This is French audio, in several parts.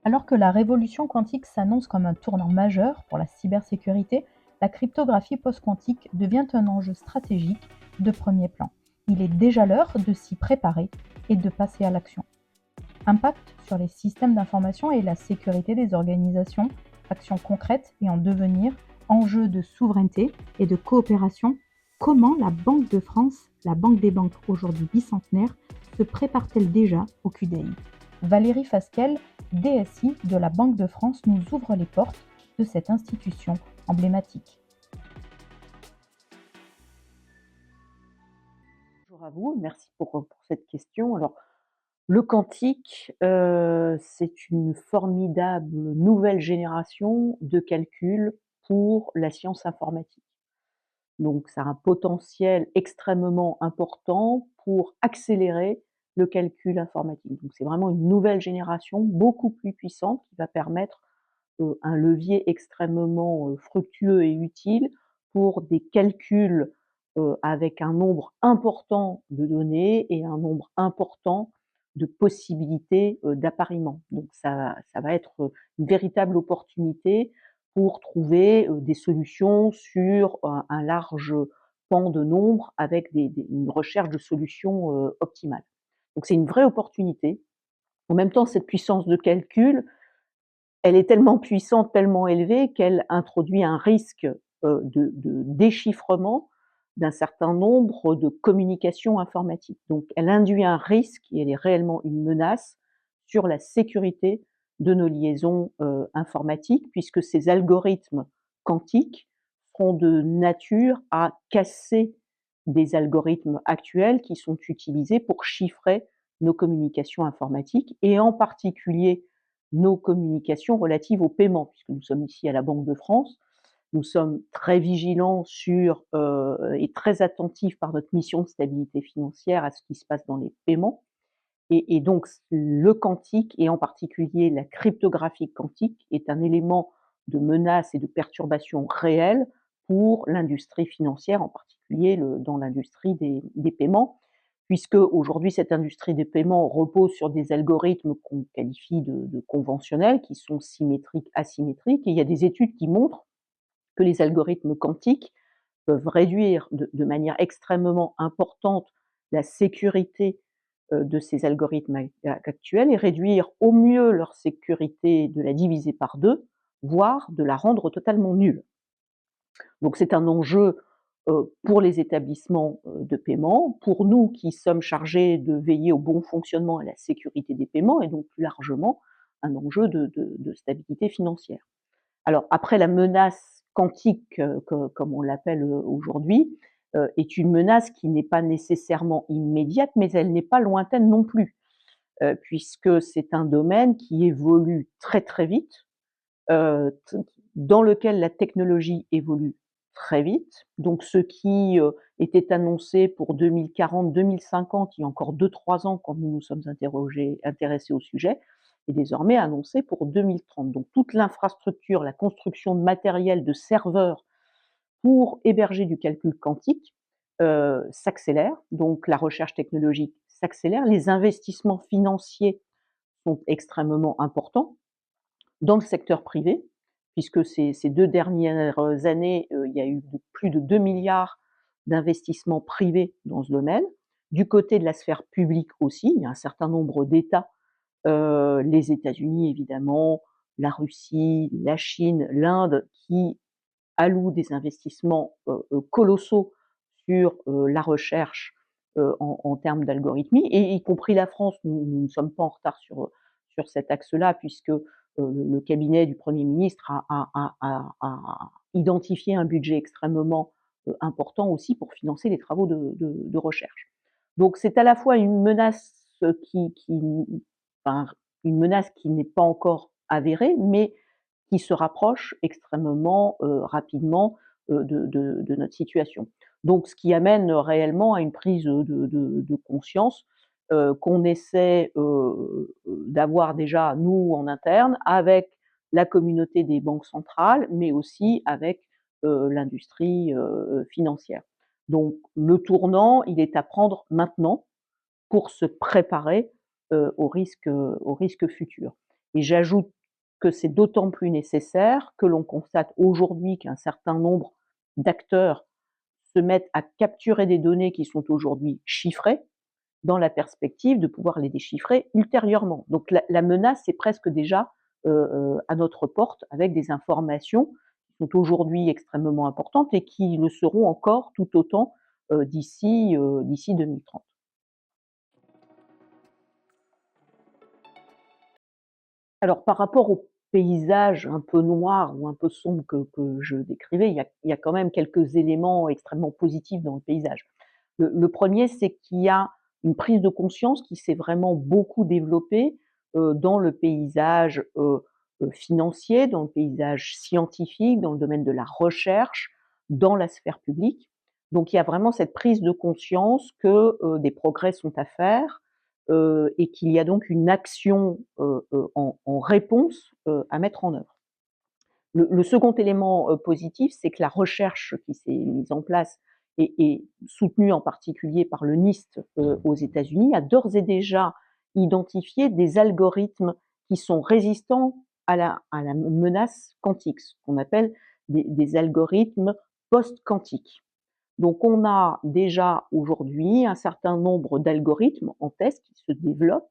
Alors que la révolution quantique s'annonce comme un tournant majeur pour la cybersécurité, la cryptographie post-quantique devient un enjeu stratégique de premier plan. Il est déjà l'heure de s'y préparer et de passer à l'action. Impact sur les systèmes d'information et la sécurité des organisations, actions concrètes et en devenir, enjeux de souveraineté et de coopération. Comment la Banque de France, la banque des banques aujourd'hui bicentenaire, se prépare-t-elle déjà au QDI? Valérie Fasquelle, DSI de la Banque de France, nous ouvre les portes de cette institution emblématique. Bonjour à vous, merci pour cette question. Alors, le quantique, c'est une formidable nouvelle génération de calculs pour la science informatique. Donc ça a un potentiel extrêmement important pour accélérer le calcul informatique. Donc c'est vraiment une nouvelle génération beaucoup plus puissante qui va permettre, un levier extrêmement, fructueux et utile pour des calculs, avec un nombre important de données et un nombre important de possibilités, d'appariement. Donc ça va être, une véritable opportunité pour trouver, des solutions sur un large pan de nombres avec une recherche de solutions, optimales. Donc c'est une vraie opportunité. En même temps, cette puissance de calcul, elle est tellement puissante, tellement élevée qu'elle introduit un risque, de déchiffrement d'un certain nombre de communications informatiques. Donc elle induit un risque et elle est réellement une menace sur la sécurité de nos liaisons, informatiques puisque ces algorithmes quantiques seront de nature à casser des algorithmes actuels qui sont utilisés pour chiffrer nos communications informatiques et en particulier nos communications relatives au paiement, puisque nous sommes ici à la Banque de France. Nous sommes très vigilants sur, et très attentifs par notre mission de stabilité financière à ce qui se passe dans les paiements et donc le quantique et en particulier la cryptographie quantique est un élément de menace et de perturbation réelle pour l'industrie financière, en particulier dans l'industrie des paiements, puisque aujourd'hui cette industrie des paiements repose sur des algorithmes qu'on qualifie de conventionnels, qui sont symétriques, asymétriques, et il y a des études qui montrent que les algorithmes quantiques peuvent réduire de manière extrêmement importante la sécurité de ces algorithmes actuels et réduire au mieux leur sécurité, de la diviser par 2, voire de la rendre totalement nulle. Donc c'est un enjeu pour les établissements de paiement, pour nous qui sommes chargés de veiller au bon fonctionnement et à la sécurité des paiements, et donc plus largement un enjeu de stabilité financière. Alors après, la menace quantique, comme on l'appelle aujourd'hui, est une menace qui n'est pas nécessairement immédiate, mais elle n'est pas lointaine non plus, puisque c'est un domaine qui évolue très très vite, dans lequel la technologie évolue très vite. Donc ce qui était annoncé pour 2040-2050, il y a encore 2-3 ans quand nous nous sommes intéressés au sujet, est désormais annoncé pour 2030. Donc toute l'infrastructure, la construction de matériel, de serveurs pour héberger du calcul quantique s'accélère. Donc la recherche technologique s'accélère. Les investissements financiers sont extrêmement importants dans le secteur privé, puisque ces 2 dernières années, il y a eu plus de 2 milliards d'investissements privés dans ce domaine. Du côté de la sphère publique aussi, il y a un certain nombre d'États, les États-Unis évidemment, la Russie, la Chine, l'Inde, qui allouent des investissements, colossaux sur, la recherche, en termes d'algorithmie et y compris la France. Nous ne sommes pas en retard sur cet axe-là puisque, le cabinet du Premier ministre a identifié un budget extrêmement, important aussi pour financer les travaux de recherche. Donc c'est à la fois une menace, enfin, une menace qui n'est pas encore avérée, mais qui se rapproche extrêmement, rapidement, de notre situation. Donc ce qui amène réellement à une prise, de conscience, qu'on essaie, d'avoir déjà nous en interne avec la communauté des banques centrales, mais aussi avec, l'industrie, financière. Donc le tournant, il est à prendre maintenant pour se préparer, aux risques futurs. Et j'ajoute que c'est d'autant plus nécessaire que l'on constate aujourd'hui qu'un certain nombre d'acteurs se mettent à capturer des données qui sont aujourd'hui chiffrées, dans la perspective de pouvoir les déchiffrer ultérieurement. Donc la menace est presque déjà à notre porte avec des informations qui sont aujourd'hui extrêmement importantes et qui le seront encore tout autant d'ici 2030. Alors par rapport au paysage un peu noir ou un peu sombre que je décrivais, il y a quand même quelques éléments extrêmement positifs dans le paysage. Le 1er, c'est qu'il y a une prise de conscience qui s'est vraiment beaucoup développée, dans le paysage, financier, dans le paysage scientifique, dans le domaine de la recherche, dans la sphère publique. Donc il y a vraiment cette prise de conscience que, des progrès sont à faire, et qu'il y a donc une action, en réponse, à mettre en œuvre. Le second élément, positif, c'est que la recherche qui s'est mise en place et soutenue en particulier par le NIST, aux États-Unis, a d'ores et déjà identifié des algorithmes qui sont résistants à la menace quantique, ce qu'on appelle des algorithmes post-quantiques. Donc on a déjà aujourd'hui un certain nombre d'algorithmes en test qui se développent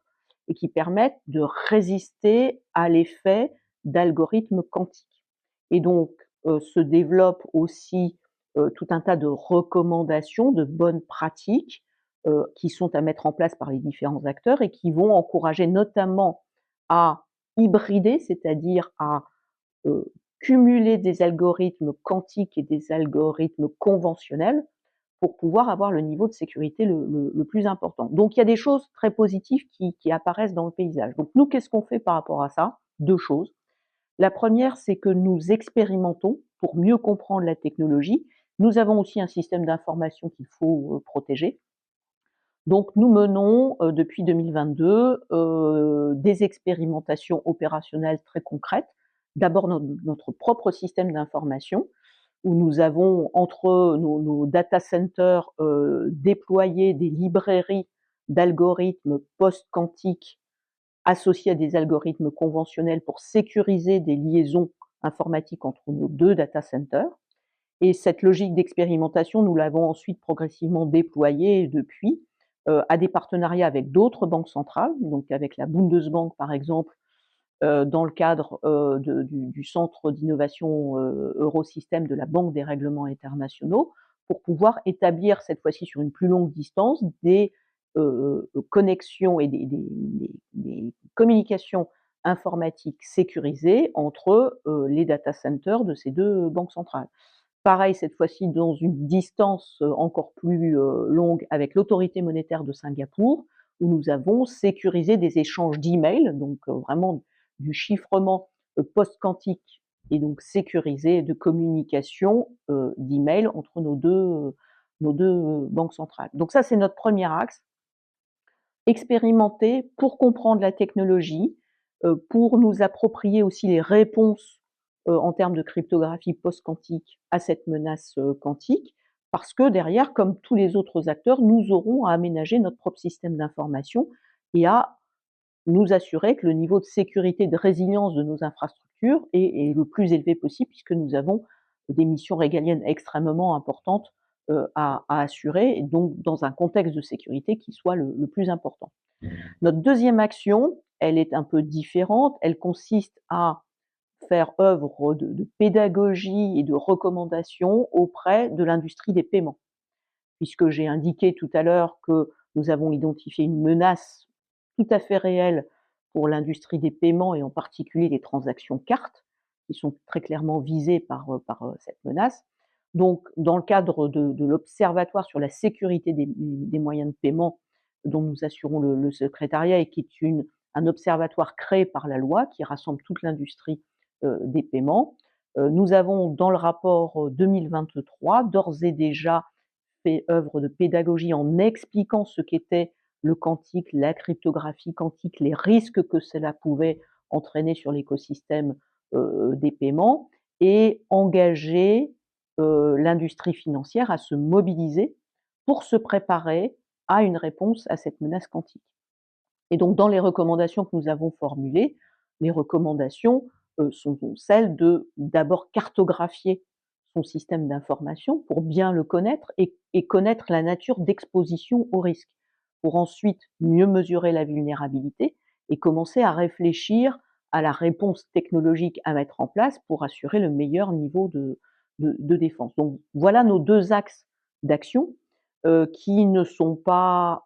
et qui permettent de résister à l'effet d'algorithmes quantiques. Et donc se développent aussi tout un tas de recommandations, de bonnes pratiques qui sont à mettre en place par les différents acteurs et qui vont encourager notamment à hybrider, c'est-à-dire à euh, cumuler des algorithmes quantiques et des algorithmes conventionnels pour pouvoir avoir le niveau de sécurité le plus important. Donc il y a des choses très positives qui apparaissent dans le paysage. Donc nous, qu'est-ce qu'on fait par rapport à ça? Deux choses. La première, c'est que nous expérimentons pour mieux comprendre la technologie. Nous avons aussi un système d'information qu'il faut protéger. Donc nous menons depuis 2022 des expérimentations opérationnelles très concrètes. D'abord notre propre système d'information, où nous avons entre nos data centers déployé des librairies d'algorithmes post-quantiques associés à des algorithmes conventionnels pour sécuriser des liaisons informatiques entre nos deux data centers. Et cette logique d'expérimentation, nous l'avons ensuite progressivement déployée depuis à des partenariats avec d'autres banques centrales, donc avec la Bundesbank par exemple, dans le cadre du centre d'innovation Eurosystème de la Banque des règlements internationaux, pour pouvoir établir cette fois-ci sur une plus longue distance des connexions et des communications informatiques sécurisées entre les data centers de ces deux banques centrales. Pareil, cette fois-ci dans une distance encore plus longue avec l'autorité monétaire de Singapour, où nous avons sécurisé des échanges d'emails, donc vraiment du chiffrement post-quantique et donc sécurisé de communication d'emails entre nos deux banques centrales. Donc ça, c'est notre premier axe. Expérimenter pour comprendre la technologie, pour nous approprier aussi les réponses en termes de cryptographie post-quantique à cette menace quantique, parce que derrière, comme tous les autres acteurs, nous aurons à aménager notre propre système d'information et à nous assurer que le niveau de sécurité, de résilience de nos infrastructures est le plus élevé possible, puisque nous avons des missions régaliennes extrêmement importantes à assurer, et donc dans un contexte de sécurité qui soit le plus important. Notre deuxième action, elle est un peu différente, elle consiste à faire œuvre de pédagogie et de recommandation auprès de l'industrie des paiements. Puisque j'ai indiqué tout à l'heure que nous avons identifié une menace tout à fait réelle pour l'industrie des paiements et en particulier les transactions cartes, qui sont très clairement visées par cette menace. Donc, dans le cadre de l'Observatoire sur la sécurité des moyens de paiement, dont nous assurons le secrétariat et qui est un observatoire créé par la loi qui rassemble toute l'industrie des paiements, nous avons dans le rapport 2023 d'ores et déjà fait œuvre de pédagogie en expliquant ce qu'était le quantique, la cryptographie quantique, les risques que cela pouvait entraîner sur l'écosystème des paiements et engager l'industrie financière à se mobiliser pour se préparer à une réponse à cette menace quantique. Et donc dans les recommandations que nous avons formulées, les recommandations, sont celles de d'abord cartographier son système d'information pour bien le connaître et connaître la nature d'exposition au risque, pour ensuite mieux mesurer la vulnérabilité et commencer à réfléchir à la réponse technologique à mettre en place pour assurer le meilleur niveau de défense. Donc voilà nos 2 axes d'action, qui ne sont pas,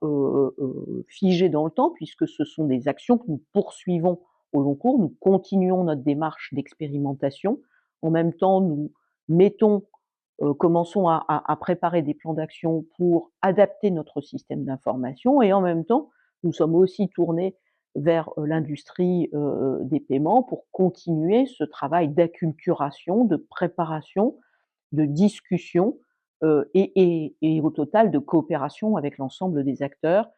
figés dans le temps puisque ce sont des actions que nous poursuivons au long cours. Nous continuons notre démarche d'expérimentation. En même temps, nous mettons commençons à préparer des plans d'action pour adapter notre système d'information et en même temps, nous sommes aussi tournés vers, l'industrie, des paiements pour continuer ce travail d'acculturation, de préparation, de discussion, et au total de coopération avec l'ensemble des acteurs.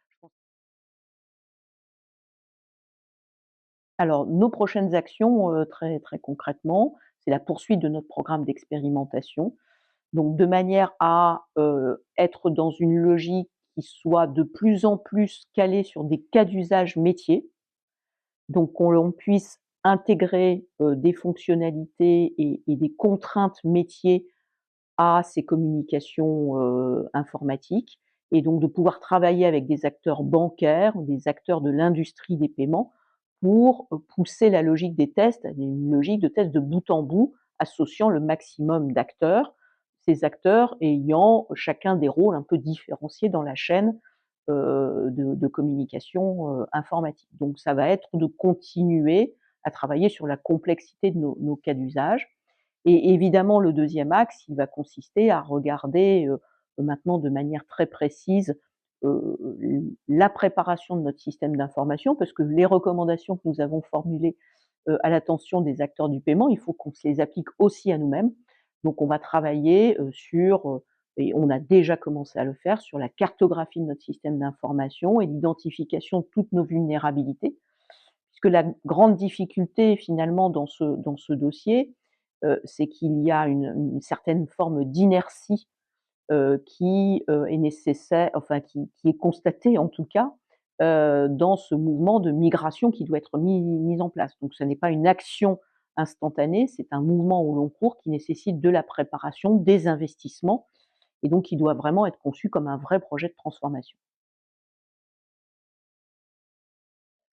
Alors nos prochaines actions, très très concrètement, c'est la poursuite de notre programme d'expérimentation. Donc de manière à, être dans une logique qui soit de plus en plus calée sur des cas d'usage métiers, donc qu'on l'on puisse intégrer, des fonctionnalités et des contraintes métiers à ces communications, informatiques et donc de pouvoir travailler avec des acteurs bancaires ou des acteurs de l'industrie des paiements pour, pousser la logique des tests, une logique de test de bout en bout, associant le maximum d'acteurs, ces acteurs ayant chacun des rôles un peu différenciés dans la chaîne, de communication, informatique. Donc ça va être de continuer à travailler sur la complexité de nos cas d'usage et évidemment, le deuxième axe, il va consister à regarder, maintenant de manière très précise, la préparation de notre système d'information parce que les recommandations que nous avons formulées, à l'attention des acteurs du paiement, il faut qu'on se les applique aussi à nous-mêmes. Donc on va travailler, et on a déjà commencé à le faire, sur la cartographie de notre système d'information et l'identification de toutes nos vulnérabilités. Puisque la grande difficulté finalement dans ce dossier, c'est qu'il y a une certaine forme d'inertie, qui, est nécessaire enfin qui est constatée en tout cas, dans ce mouvement de migration qui doit être mis en place. Donc ce n'est pas une action instantanée, c'est un mouvement au long cours qui nécessite de la préparation, des investissements et donc qui doit vraiment être conçu comme un vrai projet de transformation.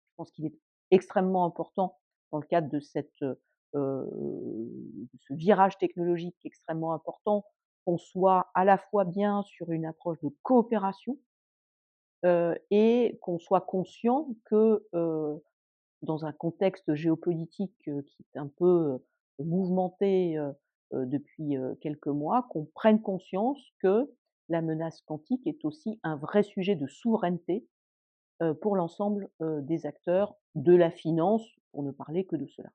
Je pense qu'il est extrêmement important dans le cadre de de ce virage technologique extrêmement important, qu'on soit à la fois bien sur une approche de coopération, et qu'on soit conscient que, dans un contexte géopolitique, qui est un peu, mouvementé, depuis, quelques mois, qu'on prenne conscience que la menace quantique est aussi un vrai sujet de souveraineté pour l'ensemble, des acteurs de la finance, pour ne parler que de cela.